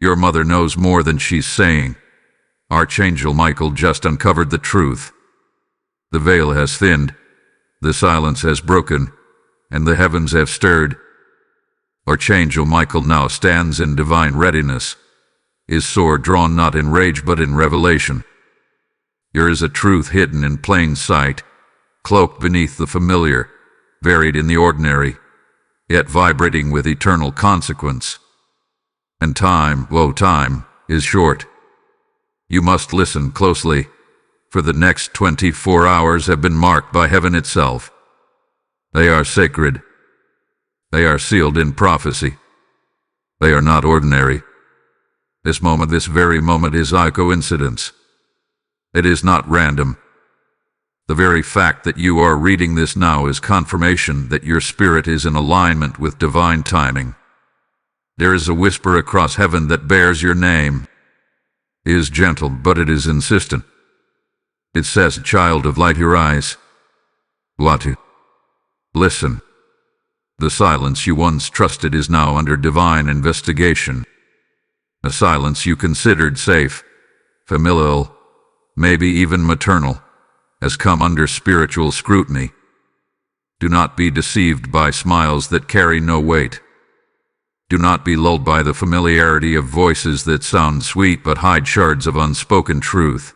Your mother knows more than she's saying. Archangel Michael just uncovered the truth. The veil has thinned, the silence has broken, and the heavens have stirred. Archangel Michael now stands in divine readiness, his sword drawn not in rage but in revelation. Here is a truth hidden in plain sight, cloaked beneath the familiar, buried in the ordinary, yet vibrating with eternal consequence. And time, woe time, is short. You must listen closely, for the next 24 hours have been marked by heaven itself. They are sacred. They are sealed in prophecy. They are not ordinary. This moment, this very moment, is a coincidence. It is not random. The very fact that you are reading this now is confirmation that your spirit is in alignment with divine timing. There is a whisper across heaven that bears your name. It is gentle, but it is insistent. It says, "Child of light, your eyes. Latu. Listen. The silence you once trusted is now under divine investigation. A silence you considered safe, familial, maybe even maternal, has come under spiritual scrutiny. Do not be deceived by smiles that carry no weight. Do not be lulled by the familiarity of voices that sound sweet but hide shards of unspoken truth.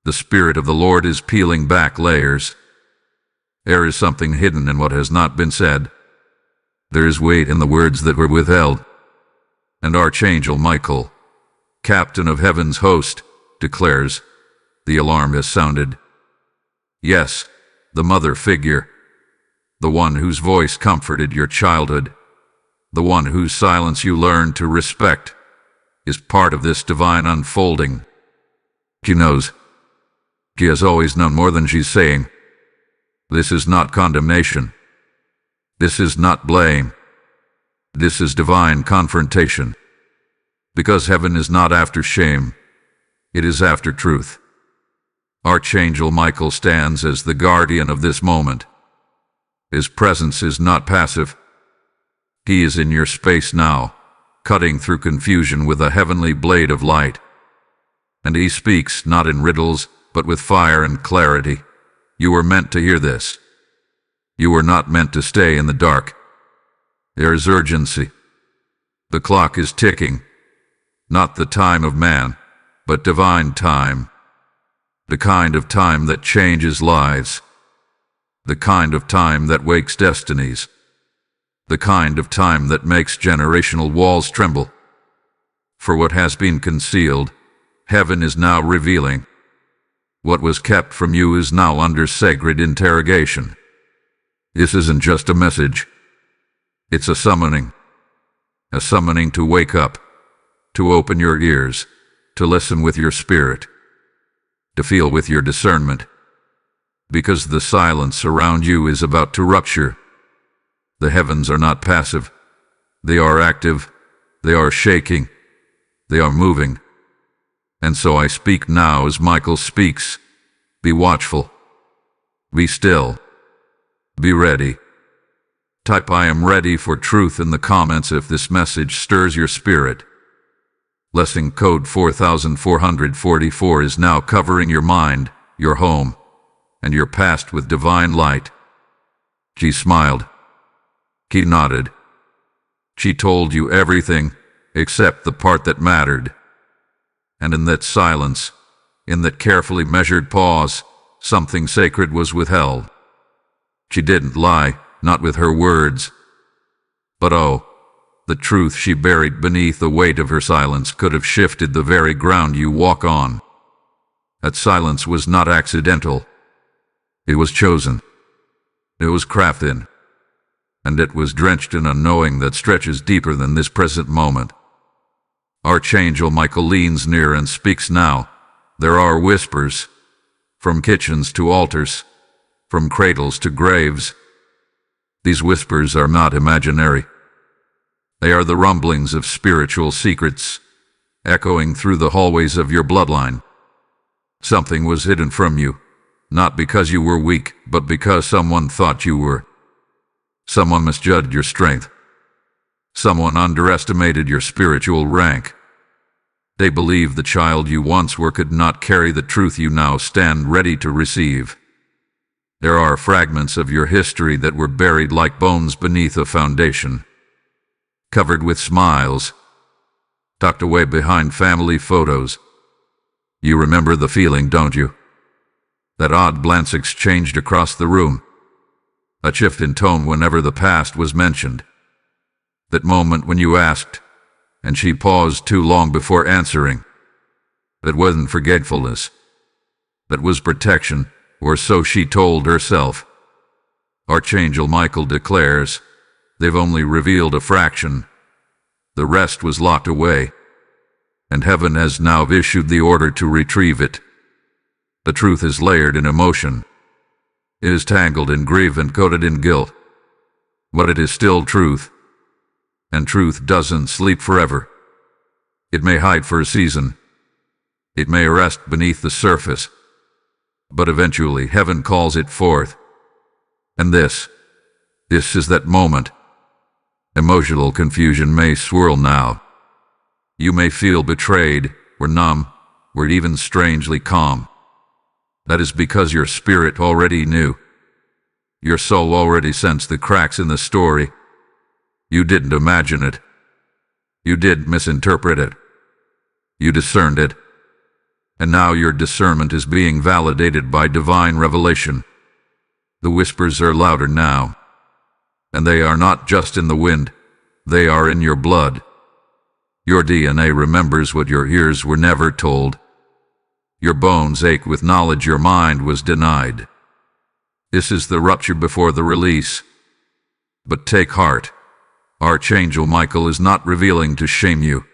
The Spirit of the Lord is peeling back layers. There is something hidden in what has not been said. There is weight in the words that were withheld. And Archangel Michael, captain of heaven's host, declares, the alarm has sounded. Yes, the mother figure, the one whose voice comforted your childhood, the one whose silence you learned to respect, is part of this divine unfolding. She knows. She has always known more than she's saying. This is not condemnation. This is not blame. This is divine confrontation. Because heaven is not after shame. It is after truth. Archangel Michael stands as the guardian of this moment. His presence is not passive. He is in your space now, cutting through confusion with a heavenly blade of light. And he speaks not in riddles, but with fire and clarity. You were meant to hear this. You were not meant to stay in the dark. There is urgency. The clock is ticking. Not the time of man, but divine time. The kind of time that changes lives. The kind of time that wakes destinies. The kind of time that makes generational walls tremble. For what has been concealed, heaven is now revealing. What was kept from you is now under sacred interrogation. This isn't just a message. It's a summoning. A summoning to wake up, to open your ears, to listen with your spirit, to feel with your discernment. Because the silence around you is about to rupture. The heavens are not passive. They are active. They are shaking. They are moving. And so I speak now as Michael speaks. Be watchful. Be still. Be ready. Type "I am ready for truth" in the comments if this message stirs your spirit. Lesson code 4444 is now covering your mind, your home, and your past with divine light. She smiled. He nodded. She told you everything except the part that mattered. And in that silence, in that carefully measured pause, something sacred was withheld. She didn't lie, not with her words. But oh, the truth she buried beneath the weight of her silence could have shifted the very ground you walk on. That silence was not accidental. It was chosen. It was crafted. And it was drenched in a knowing that stretches deeper than this present moment. Archangel Michael leans near and speaks now. There are whispers, from kitchens to altars, from cradles to graves. These whispers are not imaginary. They are the rumblings of spiritual secrets, echoing through the hallways of your bloodline. Something was hidden from you, not because you were weak, but because someone thought you were. Someone misjudged your strength. Someone underestimated your spiritual rank. They believe the child you once were could not carry the truth you now stand ready to receive. There are fragments of your history that were buried like bones beneath a foundation, covered with smiles, tucked away behind family photos. You remember the feeling, don't you? That odd glance exchanged across the room, a shift in tone whenever the past was mentioned. That moment when you asked, and she paused too long before answering. That wasn't forgetfulness. That was protection, or so she told herself. Archangel Michael declares, they've only revealed a fraction. The rest was locked away, and heaven has now issued the order to retrieve it. The truth is layered in emotion. It is tangled in grief and coated in guilt. But it is still truth. And truth doesn't sleep forever. It may hide for a season. It may rest beneath the surface. But eventually heaven calls it forth. And this is that moment. Emotional confusion may swirl now. You may feel betrayed, or numb, or even strangely calm. That is because your spirit already knew. Your soul already sensed the cracks in the story. You didn't imagine it. You did misinterpret it. You discerned it. And now your discernment is being validated by divine revelation. The whispers are louder now. And they are not just in the wind. They are in your blood. Your DNA remembers what your ears were never told. Your bones ache with knowledge your mind was denied. This is the rupture before the release. But take heart. Archangel Michael is not revealing to shame you.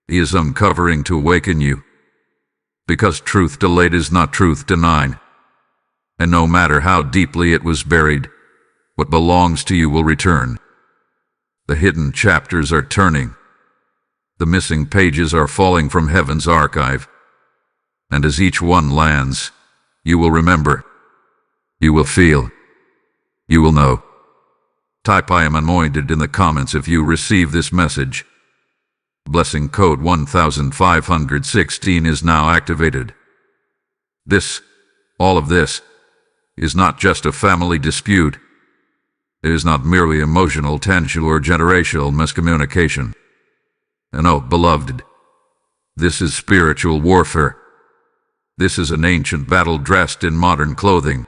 He is uncovering to awaken you. Because truth delayed is not truth denied. And no matter how deeply it was buried, what belongs to you will return. The hidden chapters are turning. The missing pages are falling from heaven's archive. And as each one lands, you will remember. You will feel. You will know. Type I am anointed in the comments if you receive this message. Blessing code 1516 is now activated. All of this, is not just a family dispute. It is not merely emotional tension or generational miscommunication. And oh, beloved, this is spiritual warfare. This is an ancient battle dressed in modern clothing.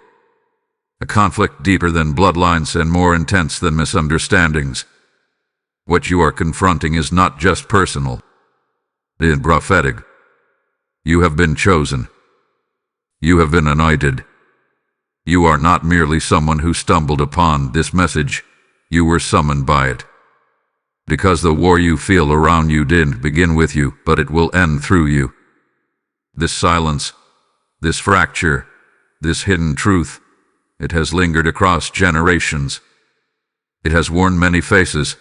A conflict deeper than bloodlines and more intense than misunderstandings. What you are confronting is not just personal. It is prophetic. You have been chosen. You have been anointed. You are not merely someone who stumbled upon this message. You were summoned by it. Because the war you feel around you didn't begin with you, but it will end through you. This silence, this fracture, this hidden truth, it has lingered across generations. It has worn many faces,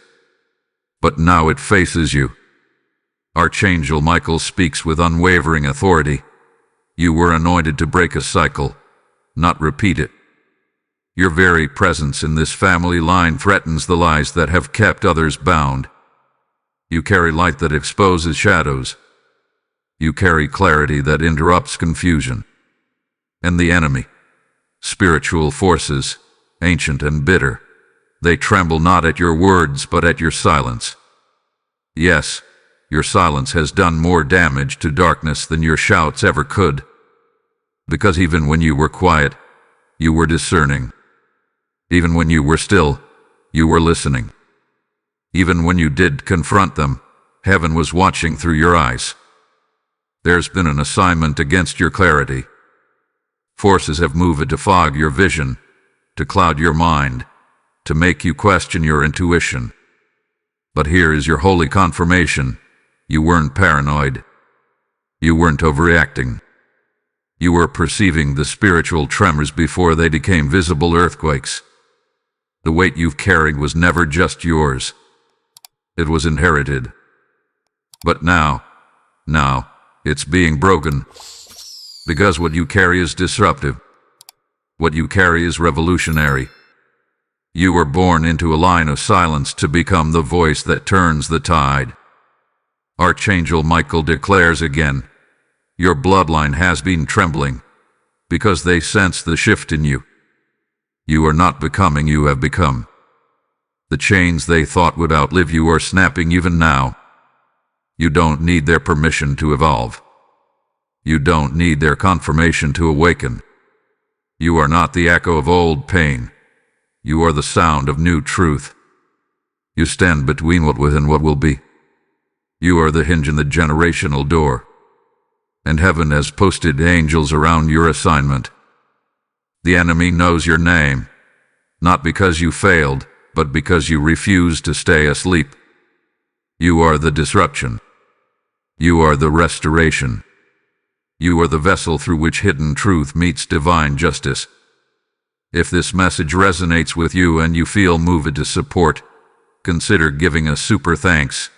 but now it faces you. Archangel Michael speaks with unwavering authority. You were anointed to break a cycle, not repeat it. Your very presence in this family line threatens the lies that have kept others bound. You carry light that exposes shadows. You carry clarity that interrupts confusion. And the enemy, spiritual forces, ancient and bitter, they tremble not at your words but at your silence. Yes, your silence has done more damage to darkness than your shouts ever could. Because even when you were quiet, you were discerning. Even when you were still, you were listening. Even when you did confront them, heaven was watching through your eyes. There's been an assignment against your clarity. Forces have moved to fog your vision, to cloud your mind, to make you question your intuition. But here is your holy confirmation. You weren't paranoid. You weren't overreacting. You were perceiving the spiritual tremors before they became visible earthquakes. The weight you've carried was never just yours. It was inherited. But now, it's being broken. Because what you carry is disruptive. What you carry is revolutionary. You were born into a line of silence to become the voice that turns the tide. Archangel Michael declares again, your bloodline has been trembling, because they sense the shift in you. You are not becoming, you have become. The chains they thought would outlive you are snapping even now. You don't need their permission to evolve. You don't need their confirmation to awaken. You are not the echo of old pain. You are the sound of new truth. You stand between what was and what will be. You are the hinge in the generational door. And heaven has posted angels around your assignment. The enemy knows your name, not because you failed, but because you refused to stay asleep. You are the disruption. You are the restoration. You are the vessel through which hidden truth meets divine justice. If this message resonates with you and you feel moved to support, consider giving a super thanks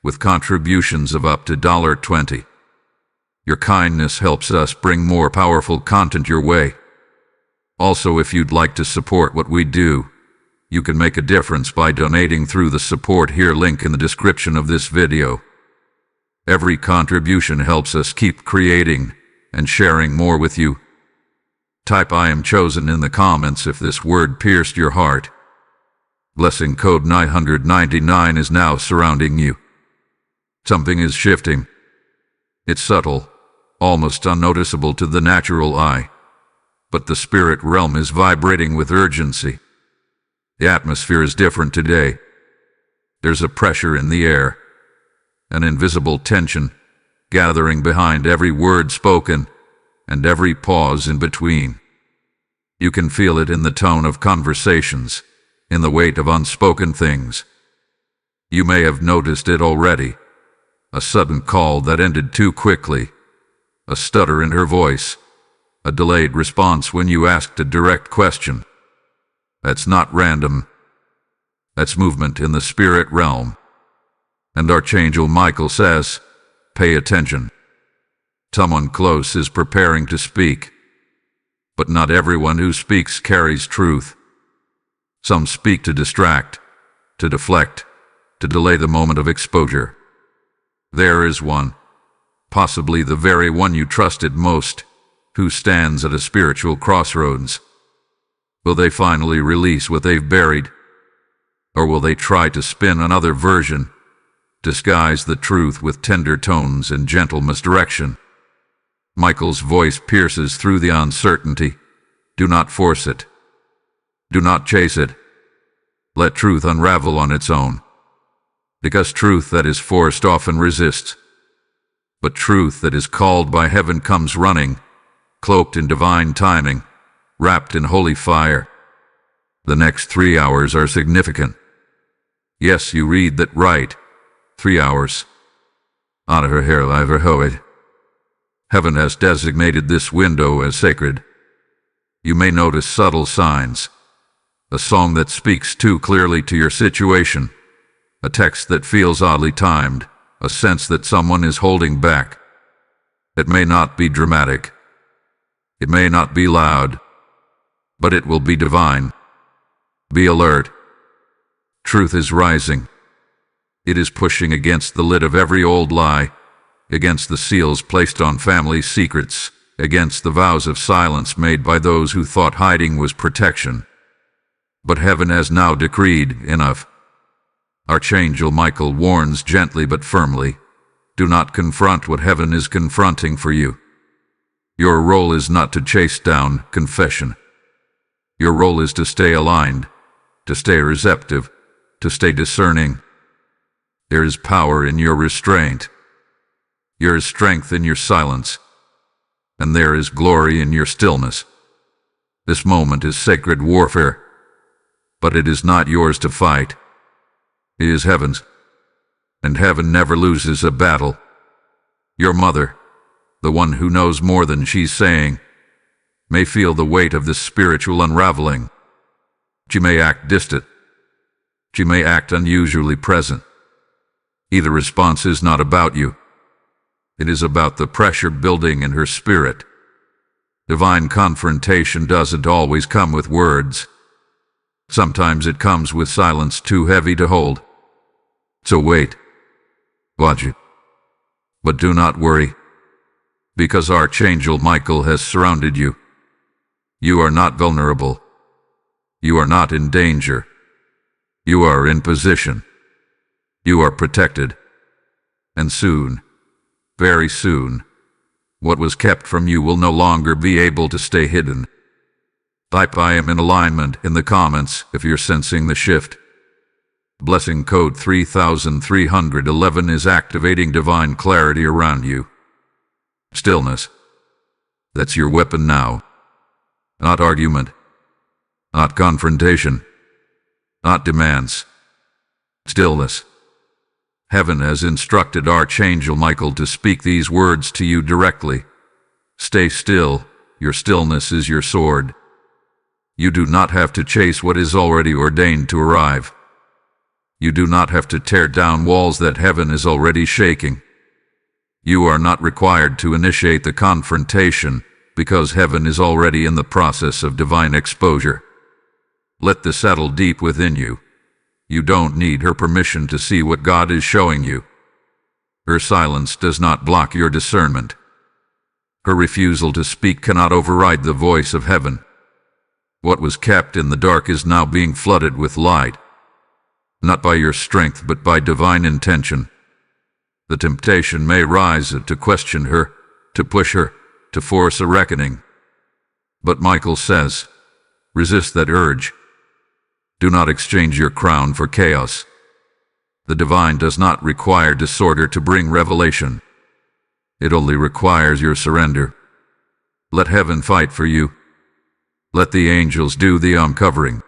with contributions of up to $20. Your kindness helps us bring more powerful content your way. Also, if you'd like to support what we do, you can make a difference by donating through the Support Here link in the description of this video. Every contribution helps us keep creating and sharing more with you. Type I am chosen in the comments if this word pierced your heart. Blessing code 999 is now surrounding you. Something is shifting. It's subtle, almost unnoticeable to the natural eye, but the spirit realm is vibrating with urgency. The atmosphere is different today. There's a pressure in the air, an invisible tension gathering behind every word spoken and every pause in between. You can feel it in the tone of conversations, in the weight of unspoken things. You may have noticed it already. A sudden call that ended too quickly, a stutter in her voice, a delayed response when you asked a direct question. That's not random. That's movement in the spirit realm. And Archangel Michael says, pay attention. Someone close is preparing to speak. But not everyone who speaks carries truth. Some speak to distract, to deflect, to delay the moment of exposure. There is one, possibly the very one you trusted most, who stands at a spiritual crossroads. Will they finally release what they've buried? Or will they try to spin another version, disguise the truth with tender tones and gentle misdirection? Michael's voice pierces through the uncertainty. Do not force it. Do not chase it. Let truth unravel on its own. Because truth that is forced often resists. But truth that is called by heaven comes running, cloaked in divine timing, wrapped in holy fire. The next 3 hours are significant. Yes, you read that right. 3 hours. Heaven has designated this window as sacred. You may notice subtle signs. A song that speaks too clearly to your situation. A text that feels oddly timed. A sense that someone is holding back. It may not be dramatic. It may not be loud. But it will be divine. Be alert. Truth is rising. It is pushing against the lid of every old lie, against the seals placed on family secrets, against the vows of silence made by those who thought hiding was protection. But heaven has now decreed enough. Archangel Michael warns gently but firmly, do not confront what heaven is confronting for you. Your role is not to chase down confession. Your role is to stay aligned, to stay receptive, to stay discerning. There is power in your restraint. There is strength in your silence. And there is glory in your stillness. This moment is sacred warfare, but it is not yours to fight. It is heaven's. And heaven never loses a battle. Your mother, the one who knows more than she's saying, may feel the weight of this spiritual unraveling. She may act distant. She may act unusually present. Either response is not about you. It is about the pressure building in her spirit. Divine confrontation doesn't always come with words. Sometimes it comes with silence too heavy to hold. So wait. Watch it. But do not worry, because Archangel Michael has surrounded you. You are not vulnerable. You are not in danger. You are in position. You are protected. And soon, very soon, what was kept from you will no longer be able to stay hidden. Type I am in alignment in the comments if you're sensing the shift. Blessing code 3311 is activating divine clarity around you. Stillness. That's your weapon now. Not argument. Not confrontation. Not demands. Stillness. Heaven has instructed Archangel Michael to speak these words to you directly. Stay still. Your stillness is your sword. You do not have to chase what is already ordained to arrive. You do not have to tear down walls that heaven is already shaking. You are not required to initiate the confrontation because heaven is already in the process of divine exposure. Let this settle deep within you. You don't need her permission to see what God is showing you. Her silence does not block your discernment. Her refusal to speak cannot override the voice of heaven. What was kept in the dark is now being flooded with light. Not by your strength, but by divine intention. The temptation may rise to question her, to push her, to force a reckoning. But Michael says, resist that urge. Do not exchange your crown for chaos. The divine does not require disorder to bring revelation. It only requires your surrender. Let heaven fight for you. Let the angels do the uncovering.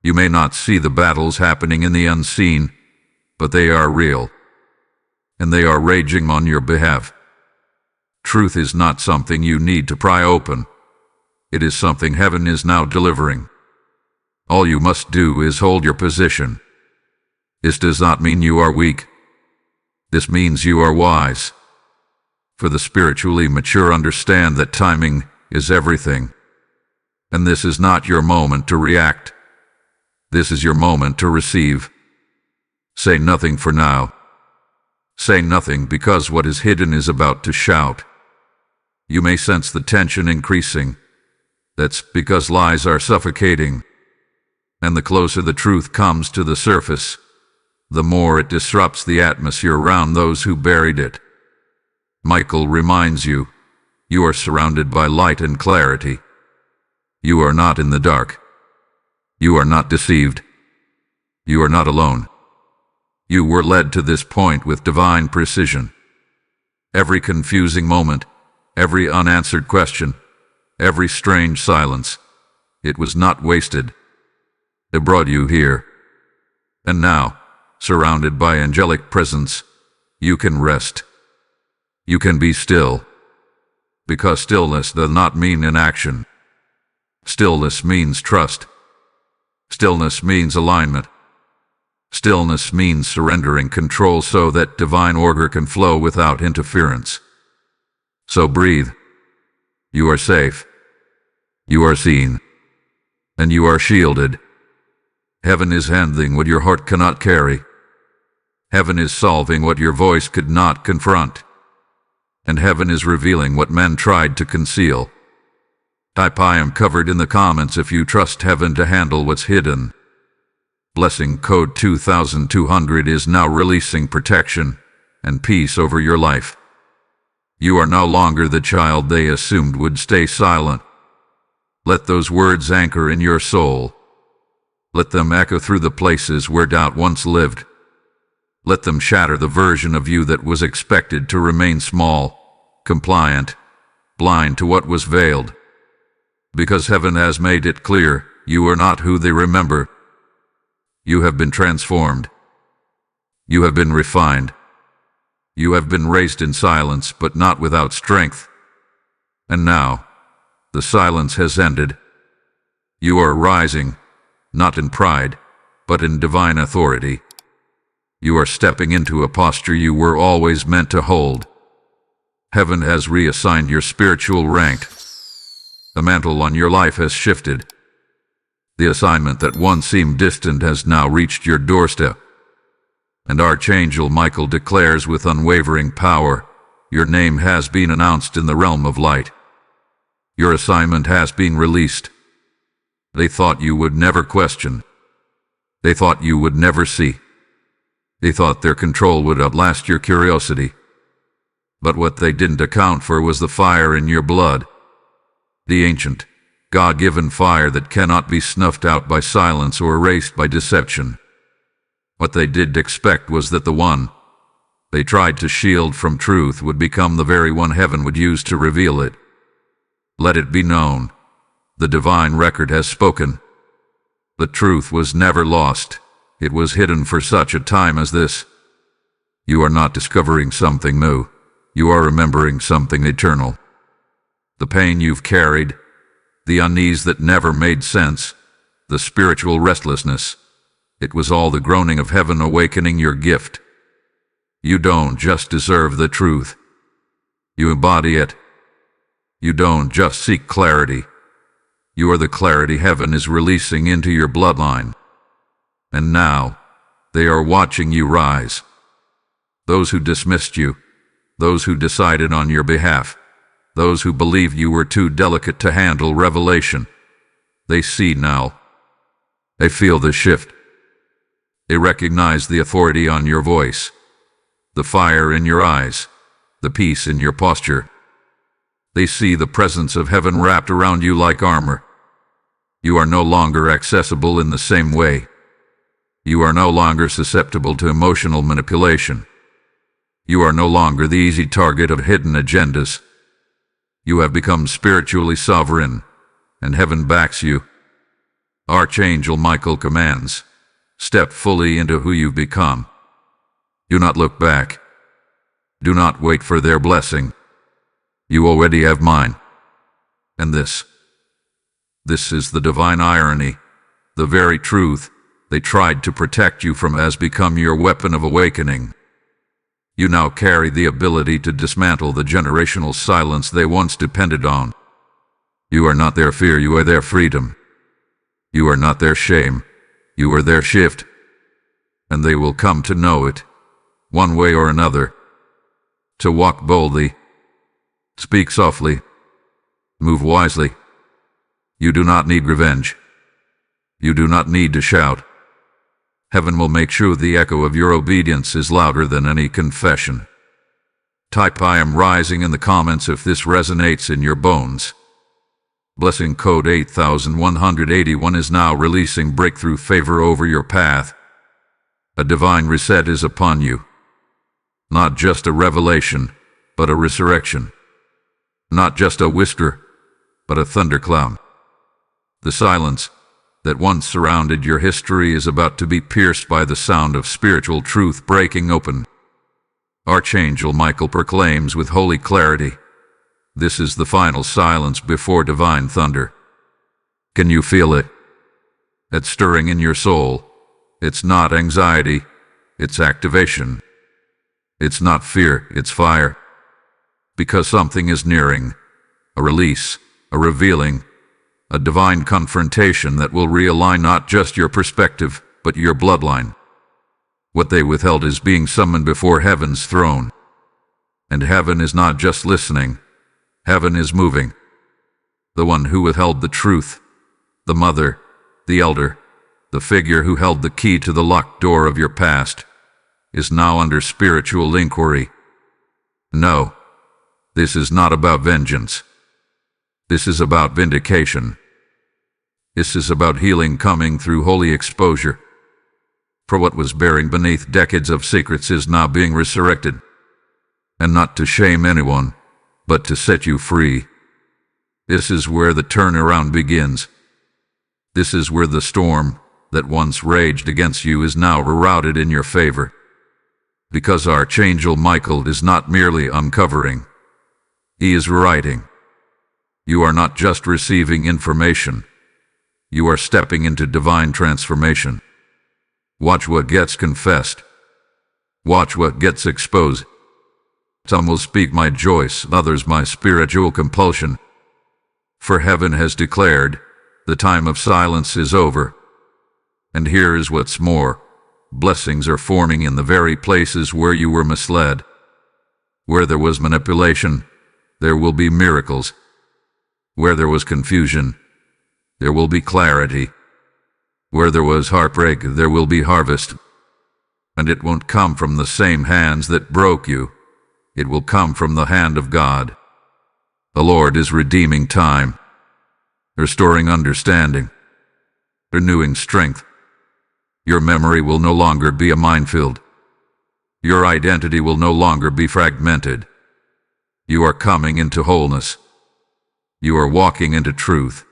You may not see the battles happening in the unseen, but they are real, and they are raging on your behalf. Truth is not something you need to pry open. It is something heaven is now delivering. All you must do is hold your position. This does not mean you are weak. This means you are wise. For the spiritually mature understand that timing is everything. And this is not your moment to react. This is your moment to receive. Say nothing for now. Say nothing because what is hidden is about to shout. You may sense the tension increasing. That's because lies are suffocating. And the closer the truth comes to the surface, the more it disrupts the atmosphere around those who buried it. Michael reminds you, you are surrounded by light and clarity. You are not in the dark. You are not deceived. You are not alone. You were led to this point with divine precision. Every confusing moment, every unanswered question, every strange silence, it was not wasted. It brought you here. And now, surrounded by angelic presence, you can rest. You can be still. Because stillness does not mean inaction. Stillness means trust. Stillness means alignment. Stillness means surrendering control so that divine order can flow without interference. So breathe. You are safe. You are seen. And you are shielded. Heaven is handling what your heart cannot carry. Heaven is solving what your voice could not confront. And heaven is revealing what men tried to conceal. Type I am covered in the comments if you trust heaven to handle what's hidden. Blessing code 2200 is now releasing protection and peace over your life. You are no longer the child they assumed would stay silent. Let those words anchor in your soul. Let them echo through the places where doubt once lived. Let them shatter the version of you that was expected to remain small, compliant, blind to what was veiled. Because heaven has made it clear, you are not who they remember. You have been transformed. You have been refined. You have been raised in silence, but not without strength. And now, the silence has ended. You are rising, not in pride, but in divine authority. You are stepping into a posture you were always meant to hold. Heaven has reassigned your spiritual rank. The mantle on your life has shifted. The assignment that once seemed distant has now reached your doorstep. And Archangel Michael declares with unwavering power, your name has been announced in the realm of light. Your assignment has been released. They thought you would never question. They thought you would never see. They thought their control would outlast your curiosity. But what they didn't account for was the fire in your blood. The ancient, God-given fire that cannot be snuffed out by silence or erased by deception. What they did expect was that the one they tried to shield from truth would become the very one heaven would use to reveal it. Let it be known, the divine record has spoken. The truth was never lost. It was hidden for such a time as this. You are not discovering something new. You are remembering something eternal. The pain you've carried, the unease that never made sense, the spiritual restlessness, it was all the groaning of heaven awakening your gift. You don't just deserve the truth. You embody it. You don't just seek clarity. You are the clarity heaven is releasing into your bloodline. And now, they are watching you rise. Those who dismissed you, those who decided on your behalf, those who believed you were too delicate to handle revelation, they see now. They feel the shift. They recognize the authority on your voice, the fire in your eyes, the peace in your posture. They see the presence of heaven wrapped around you like armor. You are no longer accessible in the same way. You are no longer susceptible to emotional manipulation. You are no longer the easy target of hidden agendas. You have become spiritually sovereign, and heaven backs you. Archangel Michael commands, step fully into who you've become. Do not look back. Do not wait for their blessing. You already have mine. And this is the divine irony, the very truth they tried to protect you from has become your weapon of awakening. You now carry the ability to dismantle the generational silence they once depended on. You are not their fear, you are their freedom. You are not their shame, you are their shift. And they will come to know it, one way or another. To walk boldly, speak softly, move wisely. You do not need revenge. You do not need to shout. Heaven will make sure the echo of your obedience is louder than any confession. Type I am rising in the comments if this resonates in your bones. Blessing code 8181 is now releasing breakthrough favor over your path. A divine reset is upon you. Not just a revelation, but a resurrection. Not just a whisper, but a thundercloud. The silence that once surrounded your history is about to be pierced by the sound of spiritual truth breaking open. Archangel Michael proclaims with holy clarity, this is the final silence before divine thunder. Can you feel it? It's stirring in your soul. It's not anxiety, it's activation. It's not fear, it's fire. Because something is nearing, a release, a revealing, a divine confrontation that will realign not just your perspective, but your bloodline. What they withheld is being summoned before heaven's throne. And heaven is not just listening, heaven is moving. The one who withheld the truth, the mother, the elder, the figure who held the key to the locked door of your past, is now under spiritual inquiry. No, this is not about vengeance. This is about vindication. This is about healing coming through holy exposure. For what was buried beneath decades of secrets is now being resurrected. And not to shame anyone, but to set you free. This is where the turnaround begins. This is where the storm that once raged against you is now rerouted in your favor. Because Archangel Michael is not merely uncovering. He is writing. You are not just receiving information. You are stepping into divine transformation. Watch what gets confessed. Watch what gets exposed. Some will speak my choice, others my spiritual compulsion. For heaven has declared, the time of silence is over. And here is what's more. blessings are forming in the very places where you were misled. Where there was manipulation, there will be miracles. Where there was confusion, there will be clarity. Where there was heartbreak, there will be harvest. And it won't come from the same hands that broke you. It will come from the hand of God. The Lord is redeeming time, restoring understanding, renewing strength. Your memory will no longer be a minefield. Your identity will no longer be fragmented. You are coming into wholeness. You are walking into truth.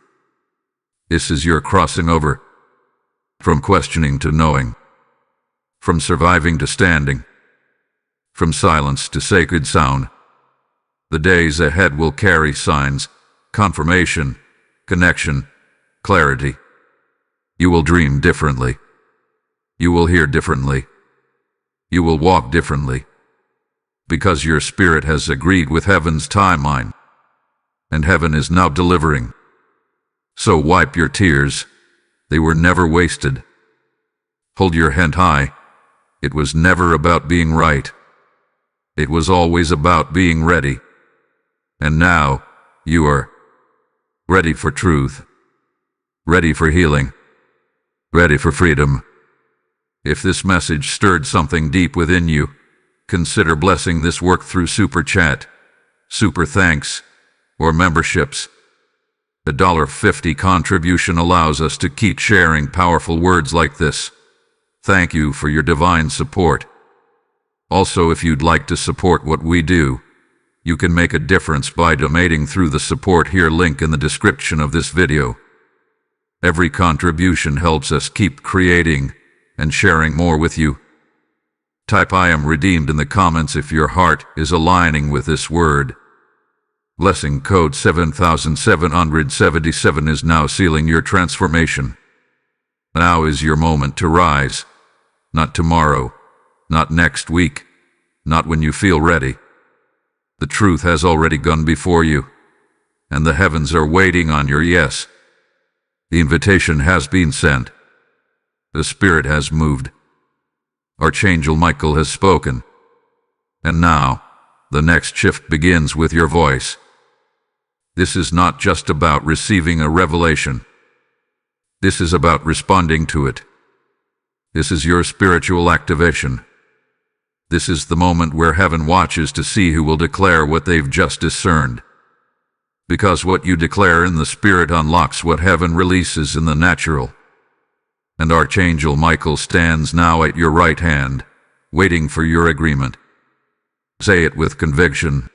This is your crossing over, from questioning to knowing, from surviving to standing, from silence to sacred sound. The days ahead will carry signs, confirmation, connection, clarity. You will dream differently. You will hear differently. You will walk differently, because your spirit has agreed with heaven's timeline, and heaven is now delivering. So wipe your tears. They were never wasted. Hold your head high. It was never about being right. It was always about being ready. And now, you are ready for truth, ready for healing, ready for freedom. If this message stirred something deep within you, consider blessing this work through Super Chat, Super Thanks, or memberships. The $1.50 contribution allows us to keep sharing powerful words like this. Thank you for your divine support. Also, if you'd like to support what we do, you can make a difference by donating through the Support Here link in the description of this video. Every contribution helps us keep creating and sharing more with you. Type I am redeemed in the comments if your heart is aligning with this word. Blessing code 7777 is now sealing your transformation. Now is your moment to rise. Not tomorrow, not next week, not when you feel ready. The truth has already gone before you, and the heavens are waiting on your yes. The invitation has been sent. The Spirit has moved. Archangel Michael has spoken. And now, the next shift begins with your voice. This is not just about receiving a revelation. This is about responding to it. This is your spiritual activation. This is the moment where heaven watches to see who will declare what they've just discerned. Because what you declare in the Spirit unlocks what heaven releases in the natural. And Archangel Michael stands now at your right hand, waiting for your agreement. Say it with conviction.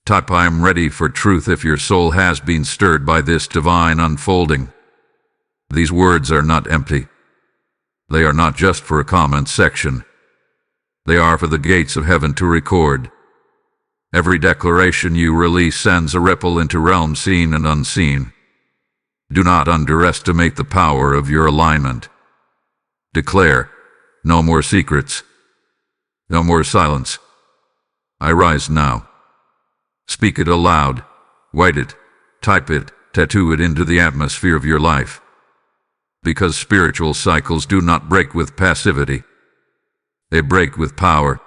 Type I am ready for truth if your soul has been stirred by this divine unfolding. These words are not empty. They are not just for a comment section. They are for the gates of heaven to record. Every declaration you release sends a ripple into realms seen and unseen. Do not underestimate the power of your alignment. Declare, no more secrets. No more silence. I rise now. Speak it aloud. Write it. Type it. Tattoo it into the atmosphere of your life. Because spiritual cycles do not break with passivity. They break with power,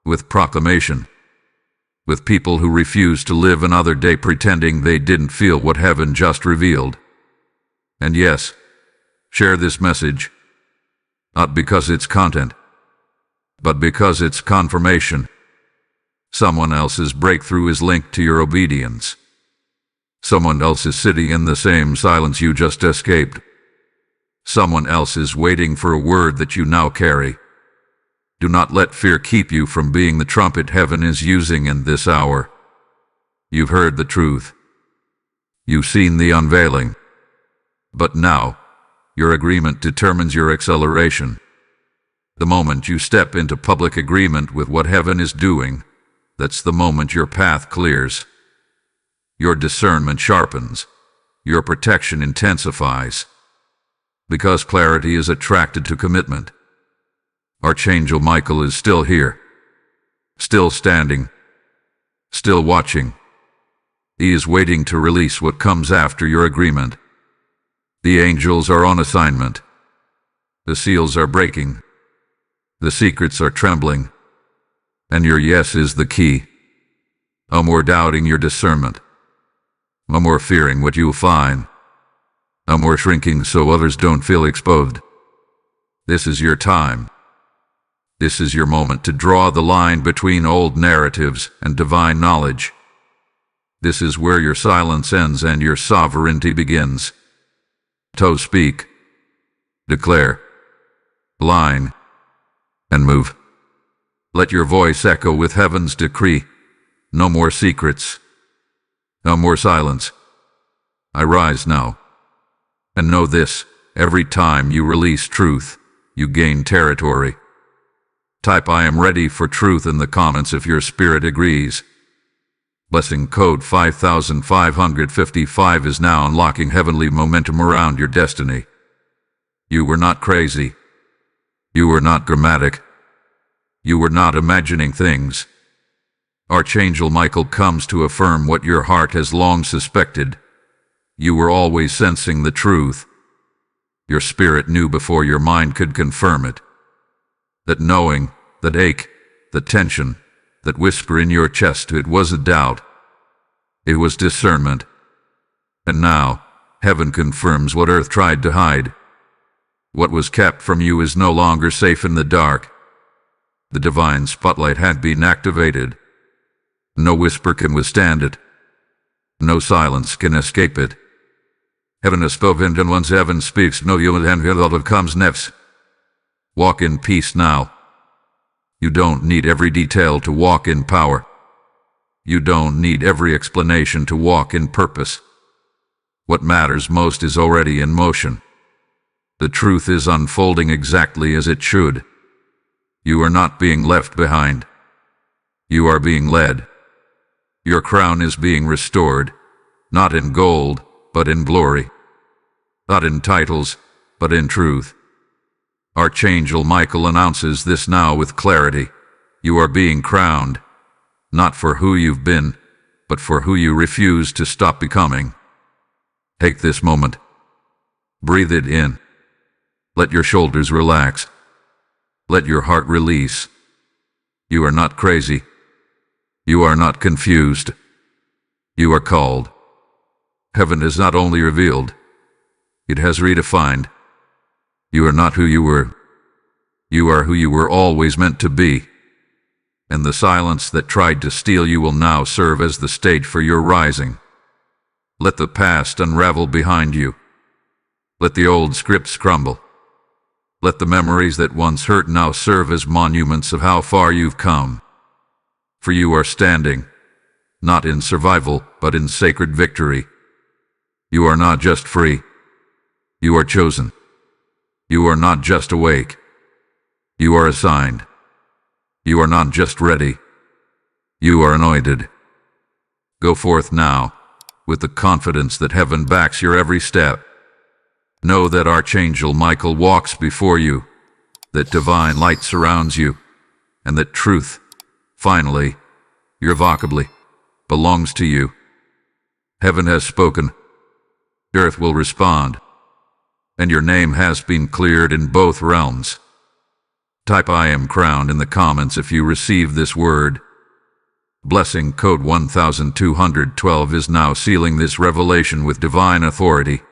with proclamation, with people who refuse to live another day pretending they didn't feel what heaven just revealed. And yes, share this message, not because it's content, but because it's confirmation. Someone else's breakthrough is linked to your obedience. Someone else is sitting in the same silence you just escaped. Someone else is waiting for a word that you now carry. Do not let fear keep you from being the trumpet heaven is using in this hour. You've heard the truth. You've seen the unveiling. But now, your agreement determines your acceleration. The moment you step into public agreement with what heaven is doing, that's the moment your path clears. Your discernment sharpens. Your protection intensifies. Because clarity is attracted to commitment. Archangel Michael is still here, still standing, still watching. He is waiting to release what comes after your agreement. The angels are on assignment. The seals are breaking. The secrets are trembling. And your yes is the key. No more doubting your discernment. No more fearing what you'll find. No more shrinking so others don't feel exposed. This is your time. This is your moment to draw the line between old narratives and divine knowledge. This is where your silence ends and your sovereignty begins. To speak, declare, line, and move. Let your voice echo with heaven's decree. No more secrets. No more silence. I rise now. And know this, every time you release truth, you gain territory. Type I am ready for truth in the comments if your spirit agrees. Blessing code 5555 is now unlocking heavenly momentum around your destiny. You were not crazy. You were not dramatic. You were not imagining things. Archangel Michael comes to affirm what your heart has long suspected. You were always sensing the truth. Your spirit knew before your mind could confirm it. That knowing, that ache, the tension, that whisper in your chest, it was a doubt. It was discernment. And now, heaven confirms what earth tried to hide. What was kept from you is no longer safe in the dark. The divine spotlight had been activated. No whisper can withstand it. No silence can escape it. Heaven has spoken, and once heaven speaks, no human hand comes next. Walk in peace now. You don't need every detail to walk in power. You don't need every explanation to walk in purpose. What matters most is already in motion. The truth is unfolding exactly as it should. You are not being left behind. You are being led. Your crown is being restored, not in gold, but in glory. Not in titles, but in truth. Archangel Michael announces this now with clarity. You are being crowned, not for who you've been, but for who you refuse to stop becoming. Take this moment. Breathe it in. Let your shoulders relax. Let your heart release. You are not crazy. You are not confused. You are called. Heaven has not only revealed, it has redefined. You are not who you were. You are who you were always meant to be. And the silence that tried to steal you will now serve as the stage for your rising. Let the past unravel behind you. Let the old scripts crumble. Let the memories that once hurt now serve as monuments of how far you've come. For you are standing, not in survival, but in sacred victory. You are not just free. You are chosen. You are not just awake. You are assigned. You are not just ready. You are anointed. Go forth now, with the confidence that heaven backs your every step. Know that Archangel Michael walks before you, that divine light surrounds you, and that truth, finally, irrevocably, belongs to you. Heaven has spoken. Earth will respond. And your name has been cleared in both realms. Type I am crowned in the comments if you receive this word. Blessing code 1212 is now sealing this revelation with divine authority.